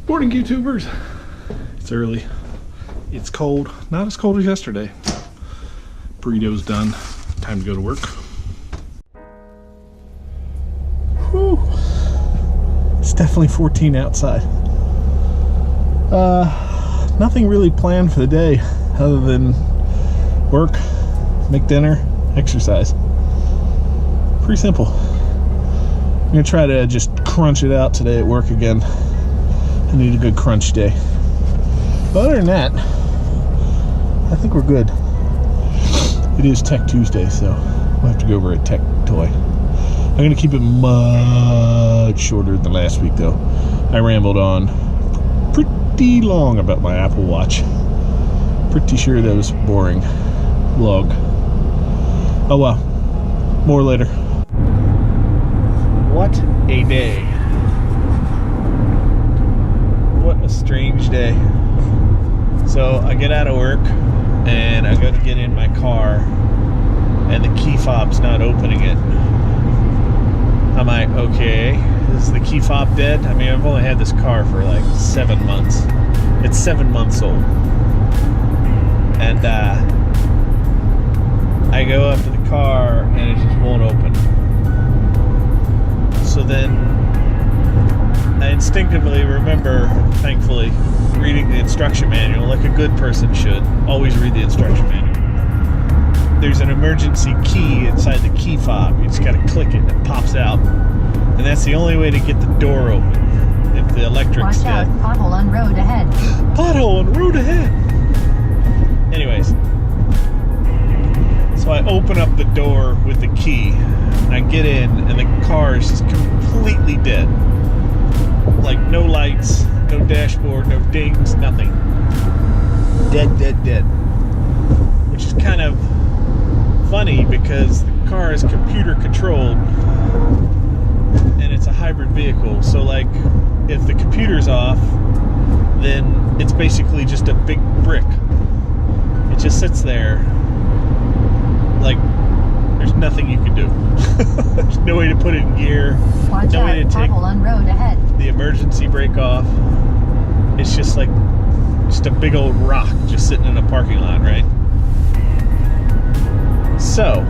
Morning, YouTubers. It's early. It's cold. Not as cold as yesterday. Burrito's done. Time to go to work. Whew. It's definitely 14 outside. Nothing really planned for the day other than work, make dinner, exercise. Pretty simple. I'm gonna try to just crunch it out today at work again. I need a good crunch day. But other than that, I think we're good. It is Tech Tuesday, so we'll have to go over a tech toy. I'm gonna keep it much shorter than last week though. I rambled on pretty long about my Apple Watch. Pretty sure that was boring vlog. Oh well, more later. What a day. What a strange day. So I get out of work and I go to get in my car and the key fob's not opening it. I'm like, okay, is the key fob dead? I mean, I've only had this car for like 7 months. It's 7 months old. And I go up to the car and it just won't open. So then I instinctively remember, thankfully, reading the instruction manual like a good person should. Always read the instruction manual. There's an emergency key inside the key fob. You just gotta click it and it pops out. And that's the only way to get the door open if the electric's dead. Watch out, pothole on road ahead. Pothole on road ahead! Anyways, so I open up the door with the key, and I get in, and the car is just completely dead. Like, no lights, no dashboard, no dings, nothing. Dead, dead, dead. Which is kind of funny because the car is computer controlled, and it's a hybrid vehicle. So, like, if the computer's off, then it's basically just a big brick. It just sits there like there's nothing you can do. There's no way to put it in gear. Watch no out, way to take pothole on road ahead. the emergency brake off. It's just like just a big old rock just sitting in a parking lot, right? So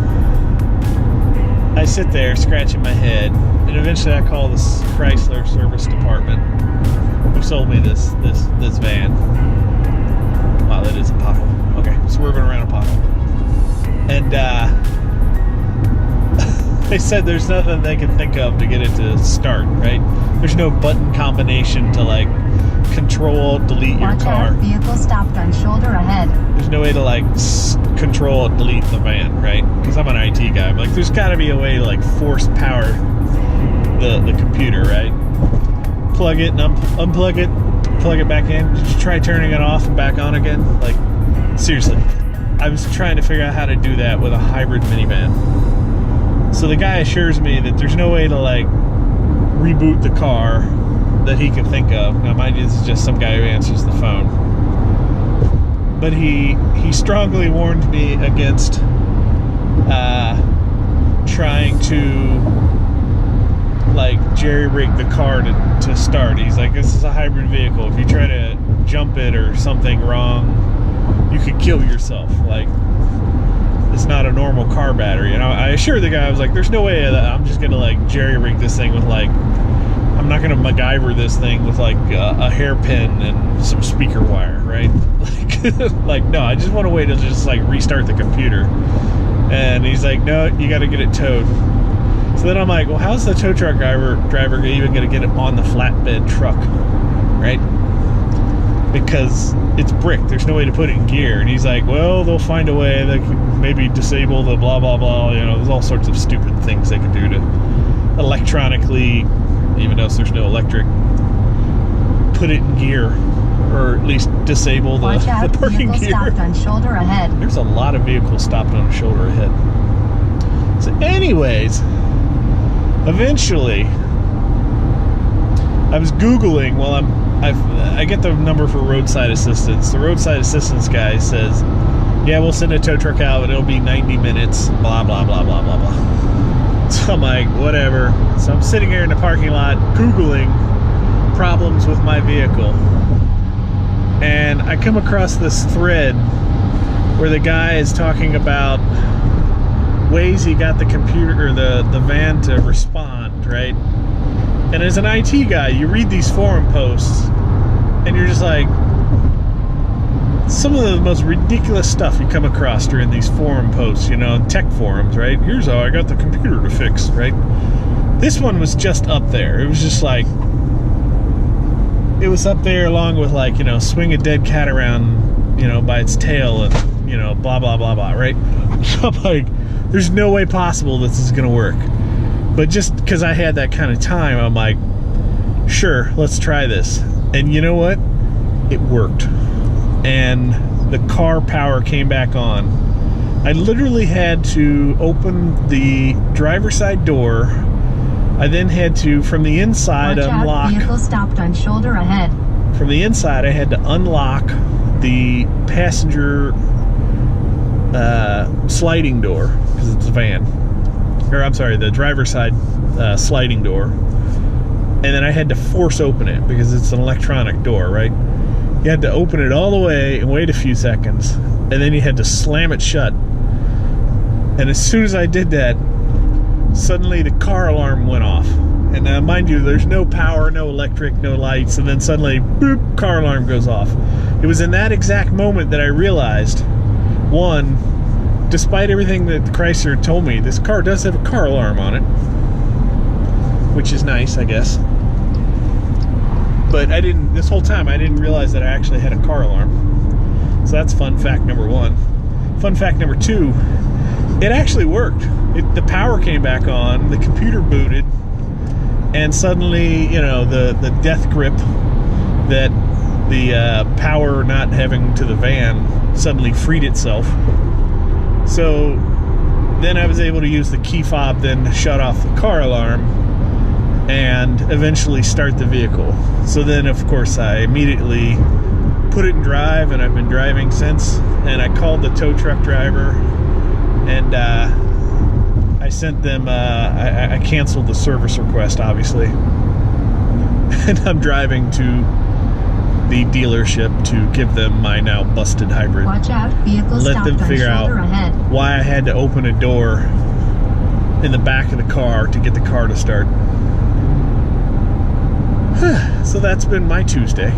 I sit there scratching my head, and eventually I call the Chrysler service department who sold me this van. Wow, that is a pothole. Okay, swerving around a pothole. And they said there's nothing they can think of to get it to start, right? There's no button combination to like control, delete your car. Watch out, vehicle stopped on shoulder ahead. There's no way to like control, delete the van, right? Because I'm an IT guy. I'm like, there's got to be a way to like force power the computer, right? Plug it and unplug it, plug it back in. Did you try turning it off and back on again? Like, seriously. I was trying to figure out how to do that with a hybrid minivan. So the guy assures me that there's no way to like reboot the car that he can think of. Now mind you, this is just some guy who answers the phone. But he strongly warned me against trying to like jerry-rig the car to start. He's like, this is a hybrid vehicle. If you try to jump it or something wrong, you could kill yourself. Like, it's not a normal car battery. And I assured the guy, I was like, there's no way that I'm just gonna like jerry-rig this thing with like, I'm not gonna MacGyver this thing with like a hairpin and some speaker wire, right? Like no, I just want a way to just like restart the computer. And he's like, no, you gotta get it towed. So then I'm like, well, how's the tow truck driver even gonna get it on the flatbed truck, right? Because it's brick, there's no way to put it in gear. And he's like, well, they'll find a way. They can maybe disable the blah blah blah, you know, there's all sorts of stupid things they can do to electronically, even though there's no electric, put it in gear, or at least disable the parking gear. Stopped on shoulder ahead. There's a lot of vehicles stopped on shoulder ahead. So anyways, eventually I was Googling while I get the number for roadside assistance. The roadside assistance guy says, yeah, we'll send a tow truck out, but it'll be 90 minutes, blah, blah, blah, blah, blah, blah. So I'm like, whatever. So I'm sitting here in the parking lot Googling problems with my vehicle. And I come across this thread where the guy is talking about ways he got the computer or the van to respond, right? And as an IT guy, you read these forum posts and you're just like, some of the most ridiculous stuff you come across during these forum posts, you know, tech forums, right? Here's how I got the computer to fix, right? This one was just up there. It was just like, it was up there along with like, you know, swing a dead cat around, you know, by its tail and, you know, blah, blah, blah, blah, right? So I'm like, there's no way possible this is going to work. But just because I had that kind of time, I'm like, sure, let's try this. And you know what? It worked. And the car power came back on. I literally had to open the driver's side door. I then had to, from the inside, unlock. Vehicle stopped on shoulder ahead. From the inside, I had to unlock the passenger sliding door, because it's a van. Or I'm sorry, the driver's side sliding door. And then I had to force open it because it's an electronic door, right? You had to open it all the way and wait a few seconds, and then you had to slam it shut. And as soon as I did that, suddenly the car alarm went off. And mind you, there's no power, no electric, no lights, and then suddenly, boop, car alarm goes off. It was in that exact moment that I realized, one, despite everything that Chrysler told me, this car does have a car alarm on it, which is nice, I guess. But this whole time I didn't realize that I actually had a car alarm. So that's fun fact number one. Fun fact number two, it actually worked. The power came back on, the computer booted, and suddenly, you know, the death grip that the power not having to the van suddenly freed itself. So then I was able to use the key fob then to shut off the car alarm and eventually start the vehicle. So then, of course, I immediately put it in drive, and I've been driving since. And I called the tow truck driver, and I sent them, I canceled the service request, obviously. And I'm driving to the dealership to give them my now busted hybrid. Watch out, vehicle Let stopped them on figure out shoulder ahead. why I had to open a door in the back of the car to get the car to start. So that's been my Tuesday.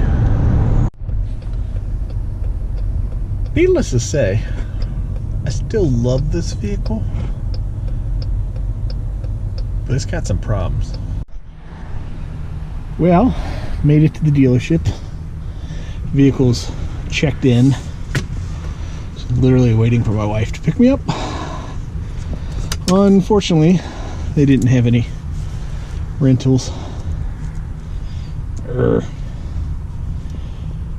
Needless to say, I still love this vehicle, but it's got some problems. Well, made it to the dealership. Vehicle's checked in. So literally waiting for my wife to pick me up. Unfortunately, they didn't have any rentals.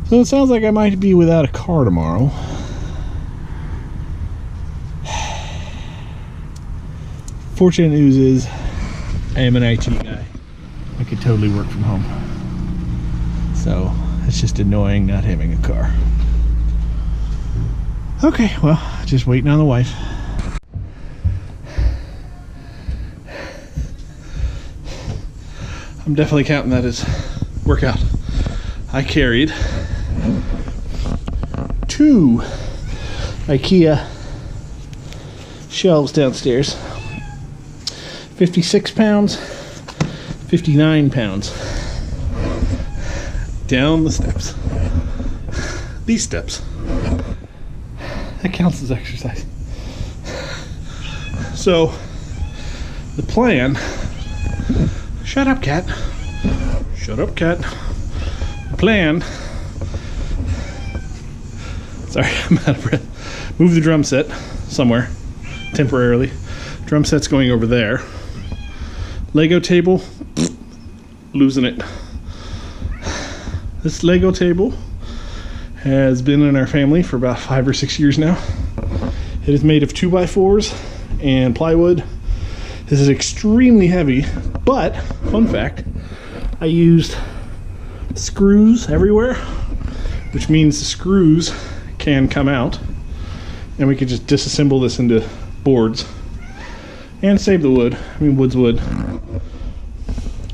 So it sounds like I might be without a car tomorrow. Fortunate news is I am an IT guy. I could totally work from home. So it's just annoying not having a car. Okay, well, just waiting on the wife. I'm definitely counting that as workout. I carried 2 Ikea shelves downstairs. 56 pounds, 59 pounds. Down the steps. These steps. That counts as exercise. So, the plan... Shut up, cat. Shut up, cat. The plan... Sorry, I'm out of breath. Move the drum set somewhere, temporarily. Drum set's going over there. Lego table, losing it. This Lego table has been in our family for about 5 or 6 years now. It is made of 2x4s and plywood. This is extremely heavy, but fun fact, I used screws everywhere, which means the screws can come out and we can just disassemble this into boards and save the wood. I mean, wood's wood.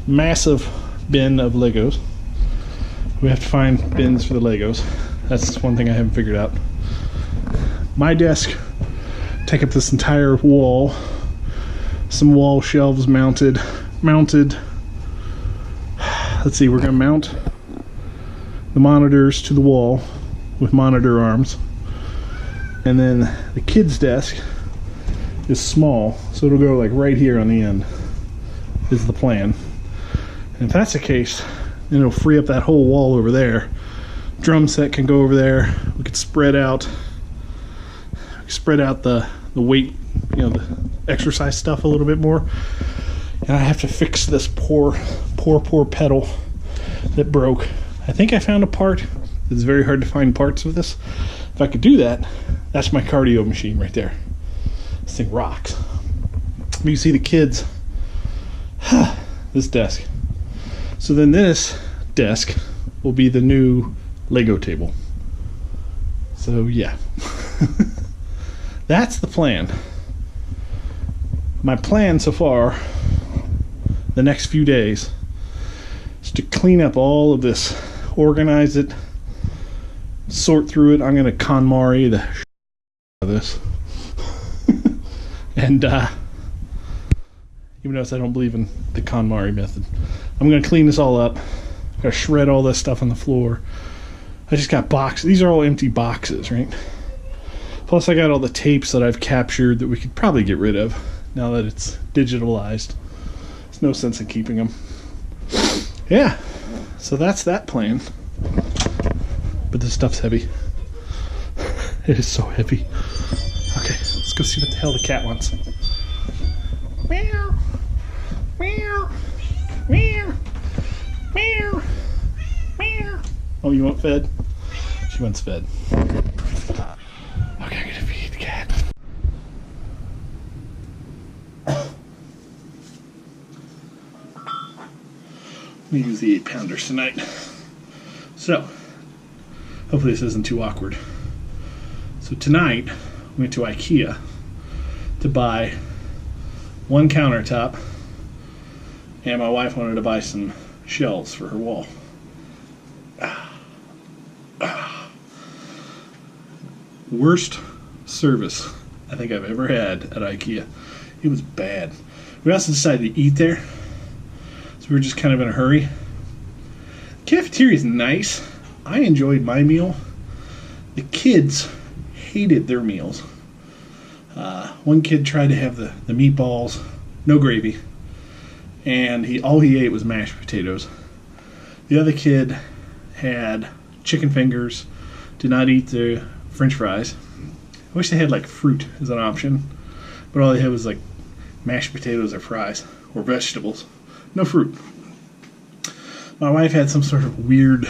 Massive bin of Legos. we have to find bins for the Legos. That's one thing I haven't figured out. My desk take up this entire wall. Some wall shelves mounted. Let's see, we're gonna mount the monitors to the wall with monitor arms. And then the kids' desk is small, so it'll go like right here on the end, is the plan. And if that's the case, then it'll free up that whole wall over there. Drum set can go over there. We could spread out the weight, you know, the exercise stuff a little bit more. And I have to fix this poor pedal that broke. I think I found a part. It's very hard to find parts of this. If I could do that, that's my cardio machine right there. This thing rocks. You can see the kids. This desk. So then this desk will be the new Lego table. So yeah. That's the plan. My plan so far, the next few days, is to clean up all of this, organize it, sort through it. I'm going to KonMari the of this. And even though I don't believe in the KonMari method, I'm going to clean this all up. I'm going to shred all this stuff on the floor. I just got boxes. These are all empty boxes, right? Plus I got all the tapes that I've captured that we could probably get rid of now that it's digitalized. There's no sense in keeping them. Yeah, so that's that plan. But this stuff's heavy. It is so heavy. Okay, let's go see what the hell the cat wants. Meow, meow, meow, meow, meow. Oh, you want fed? She wants fed. Okay, I'm gonna feed the cat. We use the 8-pounders tonight. So, hopefully this isn't too awkward. So tonight, we went to Ikea to buy one countertop, and my wife wanted to buy some shelves for her wall. Worst service I think I've ever had at Ikea. It was bad. We also decided to eat there, so we were just kind of in a hurry. The cafeteria is nice. I enjoyed my meal. The kids hated their meals. One kid tried to have the meatballs, no gravy, and all he ate was mashed potatoes. The other kid had chicken fingers, did not eat the French fries. I wish they had like fruit as an option, but all they had was like mashed potatoes or fries or vegetables, no fruit. My wife had some sort of weird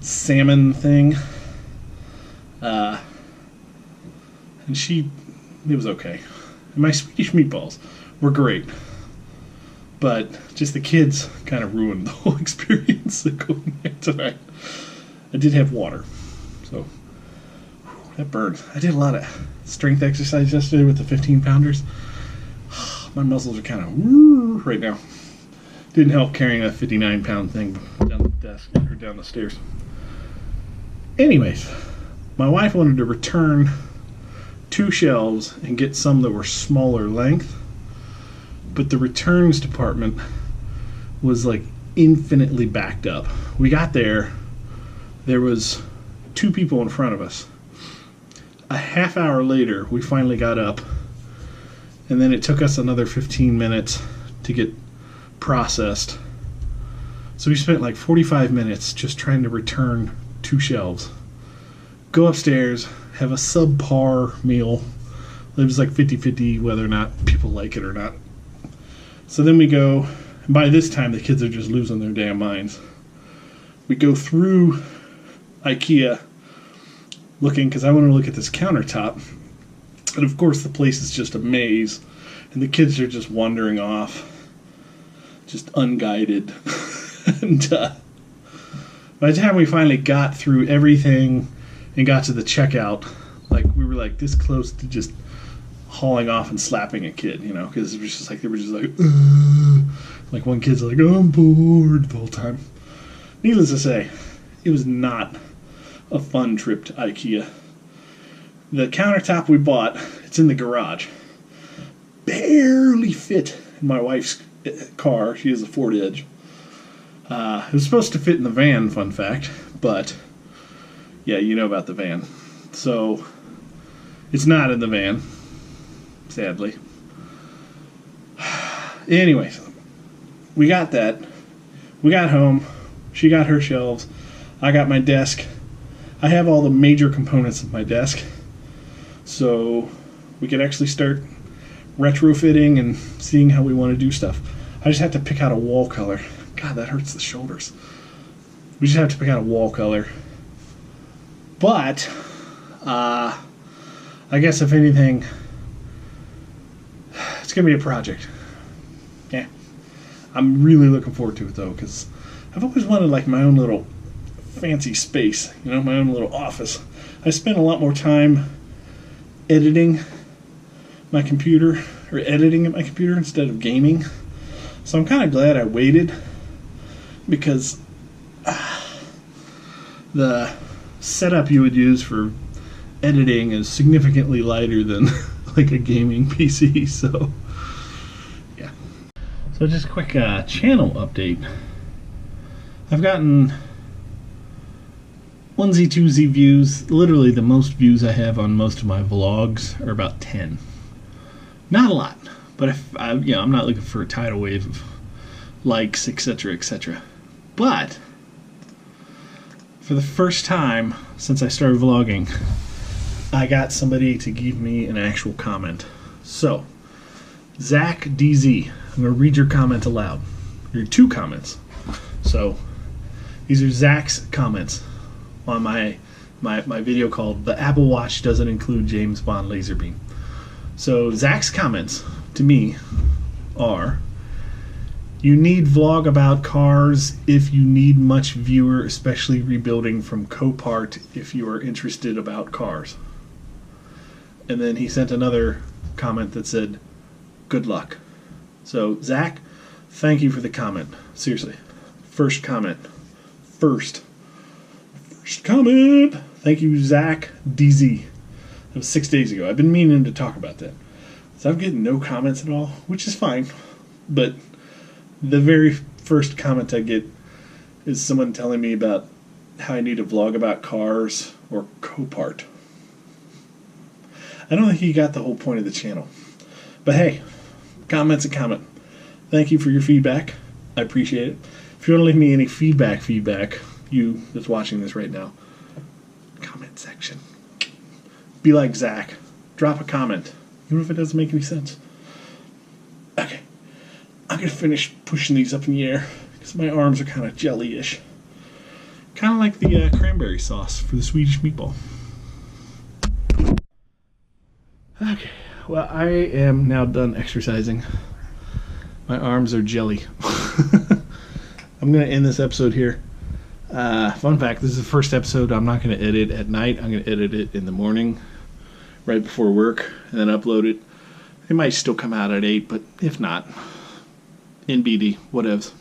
salmon thing, and it was okay. And my Swedish meatballs were great, but just the kids kind of ruined the whole experience of going there tonight. I did have water, so that burned. I did a lot of strength exercise yesterday with the 15-pounders. My muscles are kind of right now. Didn't help carrying a 59-pound thing down the desk or down the stairs. Anyways, my wife wanted to return 2 shelves and get some that were smaller length, but the returns department was like infinitely backed up. We got there was 2 people in front of us. A half hour later, we finally got up, and then it took us another 15 minutes to get processed. So we spent like 45 minutes just trying to return 2 shelves. Go upstairs, have a subpar meal. It was like 50-50 whether or not people like it or not. So then we go, and by this time the kids are just losing their damn minds. We go through Ikea looking, because I want to look at this countertop. And of course the place is just a maze, and the kids are just wandering off, just unguided. And by the time we finally got through everything and got to the checkout, like we were like this close to just hauling off and slapping a kid, you know, because it was just like they were just like one kid's like, oh, I'm bored the whole time. Needless to say, it was not a fun trip to Ikea. The countertop we bought, it's in the garage, barely fit in my wife's car. She has a Ford Edge. It was supposed to fit in the van, fun fact, but yeah, you know about the van. So it's not in the van, sadly. Anyways, we got that. We got home. She got her shelves. I got my desk. I have all the major components of my desk, so we could actually start retrofitting and seeing how we want to do stuff. I just have to pick out a wall color. God, that hurts the shoulders. We just have to pick out a wall color. But I guess if anything, it's gonna be a project. Yeah, I'm really looking forward to it though, because I've always wanted like my own little fancy space, you know, my own little office. I spend a lot more time editing my computer, or editing at my computer instead of gaming. So I'm kind of glad I waited, because the setup you would use for editing is significantly lighter than like a gaming PC. So yeah. So just a quick channel update. I've gotten 1Z, 2Z views. Literally the most views I have on most of my vlogs are about 10. Not a lot, but I'm not looking for a tidal wave of likes, etc., etc. But for the first time since I started vlogging, I got somebody to give me an actual comment. So, Zach DZ, I'm going to read your comment aloud. Your 2 comments. So, these are Zach's comments on my video called "The Apple Watch Doesn't Include James Bond Laser Beam." So, Zach's comments to me are: you need vlog about cars if you need much viewer, especially rebuilding from Copart if you are interested about cars. And then he sent another comment that said, good luck. So Zach, thank you for the comment. Seriously. First comment. First comment. Thank you, Zach DZ. That was 6 days ago. I've been meaning to talk about that. So I'm getting no comments at all, which is fine. But the very first comment I get is someone telling me about how I need to vlog about cars or Copart. I don't think he got the whole point of the channel. But hey, comment's a comment. Thank you for your feedback. I appreciate it. If you want to leave me any feedback, you that's watching this right now, comment section. Be like Zach. Drop a comment, even if it doesn't make any sense. Okay. I'm going to finish pushing these up in the air because my arms are kind of jelly-ish. Kind of like the cranberry sauce for the Swedish meatball. Okay, well, I am now done exercising. My arms are jelly. I'm going to end this episode here. Fun fact, this is the first episode I'm not going to edit at night. I'm going to edit it in the morning, right before work, and then upload it. It might still come out at 8, but if not, NBD, whatevs.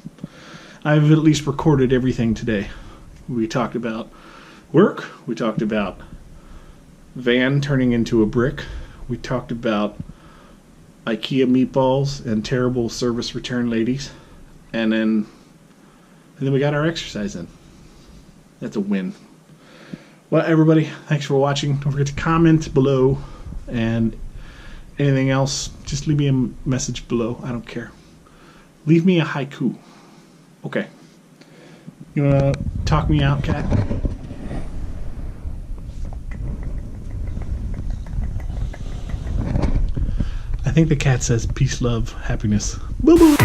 I've at least recorded everything today. We talked about work. We talked about van turning into a brick. We talked about Ikea meatballs and terrible service return ladies. And then we got our exercise in. That's a win. Well, everybody, thanks for watching. Don't forget to comment below. And anything else, just leave me a message below. I don't care. Leave me a haiku. Okay. You want to talk me out, cat? I think the cat says peace, love, happiness. Boo-boo!